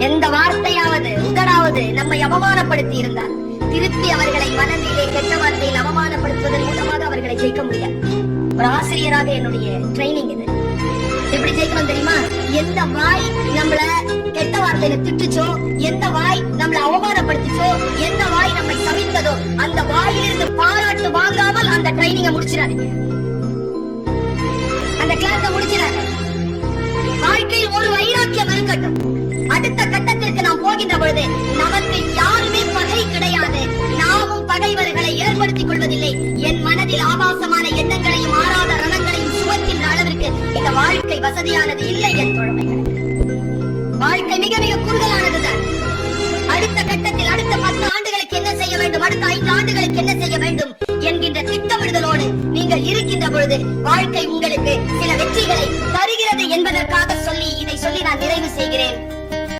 எந்த வார்த்தையாவது உதராவது நம்மை அவமானப்படுத்தி இருந்தார், திருப்பி அவர்களை மனதிலே கெட்ட வார்த்தையில் அவமானப்படுத்துவதன் மூலமாக அவர்களை ஜெயிக்க முடியாது. ஒரு ஆசிரியராக என்னுடைய ட்ரைனிங் இது. எப்படி ஜெயிக்கணும் தெரியுமா? எந்த வாய் நம்மள கெட்ட வார்த்தையில திட்டுச்சோ, எந்த வாய் நம்மள அவமானப்படுத்திச்சோ, எந்த வாய் நம்மை சபித்ததோ, அந்த வாயிலிருந்து பாராட்டு வாங்காமல் அந்த ட்ரைனிங்க முடிச்சிடாதீங்க, அந்த கிளாஸ முடிச்சிடாங்க. வாழ்க்கையில் ஒரு வைராக்கியம் இருக்கட்டும். அடுத்த கட்டத்திற்கு நாம் போகின்ற பொழுது நமக்கு யாருமே பகை கிடையாது, நாமும் பகைவர்களை ஏற்படுத்திக் கொள்வதில்லை. என் மனதில் ஆபாசமான எண்ணங்களையும் ஆறாத ரணங்களையும் சுமக்கின்ற அளவிற்கு இந்த வாழ்க்கை வசதியானது இல்லை என் தோழமைகள். வாழ்க்கை மிக மிக குறுகலானதுதான். அடுத்த கட்டத்தில் அடுத்த 10 ஆண்டுகளுக்கு என்ன செய்ய வேண்டும், அடுத்த 5 ஆண்டுகளுக்கு என்ன செய்ய வேண்டும் என்கின்ற திட்டமிடுதலோடு நீங்கள் இருக்கின்ற பொழுது வாழ்க்கை உங்களுக்கு சில வெற்றிகளை தருகிறது என்பதற்காக